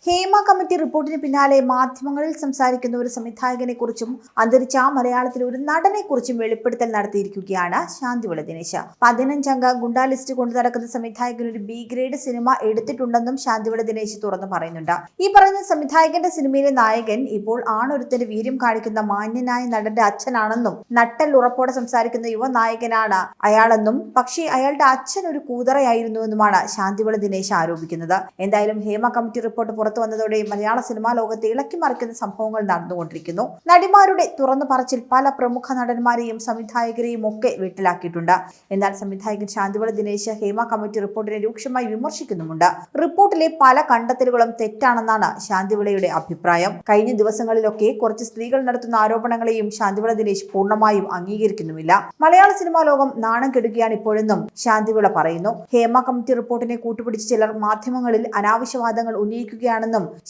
Hema committee റിപ്പോർട്ടിന് പിന്നാലെ മാധ്യമങ്ങളിൽ സംസാരിക്കുന്ന ഒരു സംവിധായകനെ കുറിച്ചും അന്തരിച്ച മലയാളത്തിലെ ഒരു നടനെ കുറിച്ചും വെളിപ്പെടുത്തൽ നടത്തിയിരിക്കുകയാണ് ശാന്തിവിള ദിനേശ്. 15-അംഗ ഗുണ്ടാ ലിസ്റ്റ് കൊണ്ടു നടക്കുന്ന സംവിധായകൻ ഒരു ബി ഗ്രേഡ് സിനിമ എടുത്തിട്ടുണ്ടെന്നും ശാന്തിവിള ദിനേശ് തുറന്നു പറയുന്നുണ്ട്. ഈ പറയുന്ന സംവിധായകന്റെ സിനിമയിലെ നായകൻ ഇപ്പോൾ ആണൊരുത്തന്റെ വീര്യം കാണിക്കുന്ന മാന്യനായ നടന്റെ അച്ഛനാണെന്നും നട്ടൽ ഉറപ്പോടെ സംസാരിക്കുന്ന യുവ നായകനാണ് അയാളെന്നും പക്ഷേ അയാളുടെ അച്ഛൻ ഒരു കൂതറയായിരുന്നുവെന്നുമാണ് ശാന്തിവിള ദിനേശ് ആരോപിക്കുന്നത്. എന്തായാലും ഹേമ കമ്മിറ്റി റിപ്പോർട്ട് പുറത്തു വന്നതോടെ മലയാള സിനിമാ ലോകത്തെ ഇളക്കി മറിക്കുന്ന സംഭവങ്ങൾ നടന്നുകൊണ്ടിരിക്കുന്നു. നടിമാരുടെ തുറന്നു പറച്ചിൽ പല പ്രമുഖ നടന്മാരെയും സംവിധായകരെയും ഒക്കെ വീട്ടിലാക്കിയിട്ടുണ്ട്. എന്നാൽ സംവിധായകൻ ശാന്തിവിള ദിനേശ് ഹേമ കമ്മിറ്റി റിപ്പോർട്ടിനെ രൂക്ഷമായി വിമർശിക്കുന്നുമുണ്ട്. റിപ്പോർട്ടിലെ പല കണ്ടെത്തലുകളും തെറ്റാണെന്നാണ് ശാന്തിവിളയുടെ അഭിപ്രായം. കഴിഞ്ഞ ദിവസങ്ങളിലൊക്കെ കുറച്ച് സ്ത്രീകൾ നടത്തുന്ന ആരോപണങ്ങളെയും ശാന്തിവിള ദിനേശ് പൂർണ്ണമായും അംഗീകരിക്കുന്നുമില്ല. മലയാള സിനിമാ ലോകം നാണം കെടുകയാണ് ഇപ്പോഴെന്നും ശാന്തിവിള പറയുന്നു. ഹേമ കമ്മിറ്റി റിപ്പോർട്ടിനെ കൂട്ടുപിടിച്ച് ചിലർ മാധ്യമങ്ങളിൽ അനാവശ്യവാദങ്ങൾ ഉന്നയിക്കുകയാണെന്നും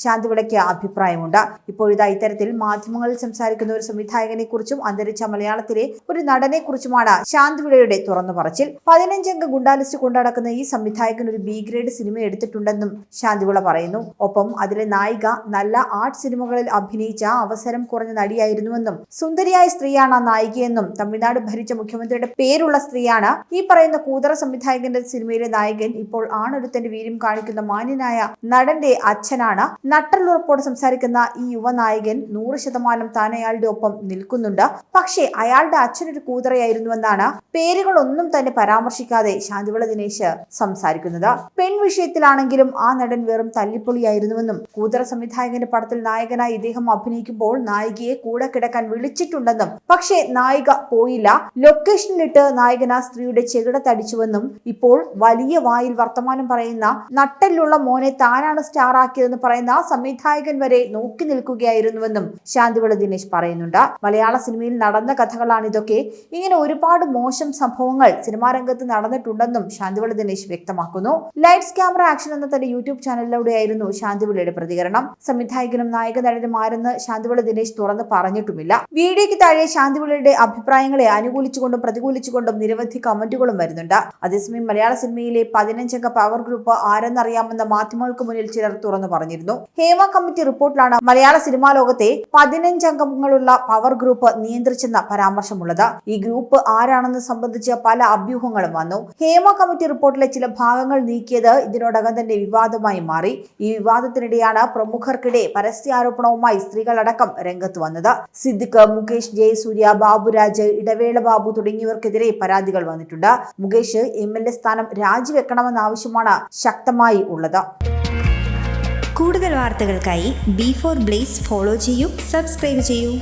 ശാന്തിവിളയ്ക്ക് അഭിപ്രായമുണ്ട്. ഇപ്പോഴിതാ ഇത്തരത്തിൽ മാധ്യമങ്ങളിൽ സംസാരിക്കുന്ന ഒരു സംവിധായകനെ കുറിച്ചും അന്തരിച്ച മലയാളത്തിലെ ഒരു നടനെ കുറിച്ചുമാണ് ശാന്തിവിളയുടെ തുറന്നു പറച്ചിൽ. 15-അംഗ ഗുണ്ടാ ലിസ്റ്റ് കൊണ്ടുനടക്കുന്ന ഈ സംവിധായകൻ ഒരു ബി ഗ്രേഡ് സിനിമ എടുത്തിട്ടുണ്ടെന്നും ശാന്തിവിള പറയുന്നു. ഒപ്പം അതിലെ നായിക നല്ല ആർട്ട് സിനിമകളിൽ അഭിനയിച്ച അവസരം കുറഞ്ഞ നടിയായിരുന്നുവെന്നും സുന്ദരിയായ സ്ത്രീയാണ് ആ നായികയെന്നും തമിഴ്നാട് ഭരിച്ച മുഖ്യമന്ത്രിയുടെ പേരുള്ള സ്ത്രീയാണ് ഈ പറയുന്ന കൂതറ സംവിധായകന്റെ സിനിമയിലെ നായകൻ ഇപ്പോൾ ആണൊരുത്തന്റെ വീര്യം കാണിക്കുന്ന മാന്യനായ നടന്റെ അച്ഛനാണ്. നട്ടലുറപ്പോട് സംസാരിക്കുന്ന ഈ യുവനായകൻ 100% താൻ അയാളുടെ ഒപ്പം നിൽക്കുന്നുണ്ട്. പക്ഷേ അയാളുടെ അച്ഛനൊരു കൂതറയായിരുന്നുവെന്നാണ് പേരുകളൊന്നും തന്നെ പരാമർശിക്കാതെ ശാന്തിവിള ദിനേശ് സംസാരിക്കുന്നത്. പെൺ വിഷയത്തിലാണെങ്കിലും ആ നടൻ വെറും തല്ലിപ്പൊളിയായിരുന്നുവെന്നും കൂതറ സംവിധായകന്റെ പടത്തിൽ നായകനായി ഇദ്ദേഹം അഭിനയിക്കുമ്പോൾ നായികയെ കൂടെ കിടക്കാൻ വിളിച്ചിട്ടുണ്ടെന്നും പക്ഷേ നായിക പോയില്ല, ലൊക്കേഷനിലിട്ട് നായകൻ ആ സ്ത്രീയുടെ ചെകിട തടിച്ചുവെന്നും ഇപ്പോൾ വലിയ വായിൽ വർത്തമാനം പറയുന്ന നട്ടലുള്ള മോനെ താനാണ് സ്റ്റാർ ആക്കിയതെന്ന് പറയുന്ന സംവിധായകൻ വരെ നോക്കി നിൽക്കുകയായിരുന്നുവെന്നും ശാന്തിവിള ദിനേശ് പറയുന്നുണ്ട്. മലയാള സിനിമയിൽ നടന്ന കഥകളാണ് ഇതൊക്കെ. ഇങ്ങനെ ഒരുപാട് മോശം സംഭവങ്ങൾ സിനിമാ രംഗത്ത് നടന്നിട്ടുണ്ടെന്നും ശാന്തിവിള ദിനേശ് വ്യക്തമാക്കുന്നു. ലൈറ്റ്സ് ക്യാമറ ആക്ഷൻ എന്ന തന്റെ യൂട്യൂബ് ചാനലിലൂടെയായിരുന്നു ശാന്തിവിളയുടെ പ്രതികരണം. സംവിധായകനും നായക നടനും ആരെന്ന് ശാന്തിവിള ദിനേശ് തുറന്ന് പറഞ്ഞിട്ടുമില്ല. വീഡിയോയ്ക്ക് താഴെ ശാന്തിവിളയുടെ അഭിപ്രായങ്ങളെ അനുകൂലിച്ചുകൊണ്ടും പ്രതികൂലിച്ചുകൊണ്ടും നിരവധി കമന്റുകളും വരുന്നുണ്ട്. അതേസമയം മലയാള സിനിമയിലെ 15-അംഗ പവർ ഗ്രൂപ്പ് ആരെന്നറിയാമെന്ന മാധ്യമങ്ങൾക്ക് മുന്നിൽ ചിലർ തുറന്നു പറഞ്ഞിരുന്നു. ഹേമ കമ്മിറ്റി റിപ്പോർട്ടിലാണ് മലയാള സിനിമാ ലോകത്തെ 15 അംഗങ്ങളുള്ള പവർ ഗ്രൂപ്പ് നിയന്ത്രിച്ചെന്ന പരാമർശമുള്ളത്. ഈ ഗ്രൂപ്പ് ആരാണെന്ന് സംബന്ധിച്ച് പല അഭ്യൂഹങ്ങളും വന്നു. ഹേമ കമ്മിറ്റി റിപ്പോർട്ടിലെ ചില ഭാഗങ്ങൾ നീക്കിയത് ഇതിനോടകം തന്നെ വിവാദമായി മാറി. ഈ വിവാദത്തിനിടെയാണ് പ്രമുഖർക്കിടെ പരസ്യാരോപണവുമായി സ്ത്രീകളടക്കം രംഗത്ത് വന്നത്. സിദ്ദിഖ്, മുകേഷ്, ജയസൂര്യ, ബാബുരാജ്, ഇടവേള ബാബു തുടങ്ങിയവർക്കെതിരെ പരാതികൾ വന്നിട്ടുണ്ട്. മുകേഷ് MLA സ്ഥാനം രാജിവെക്കണമെന്ന ആവശ്യമാണ് ശക്തമായി ഉള്ളത്. കൂടുതൽ വാർത്തകൾക്കായി B4 Blaze ഫോളോ ചെയ്യൂ, സബ്സ്ക്രൈബ് ചെയ്യൂ.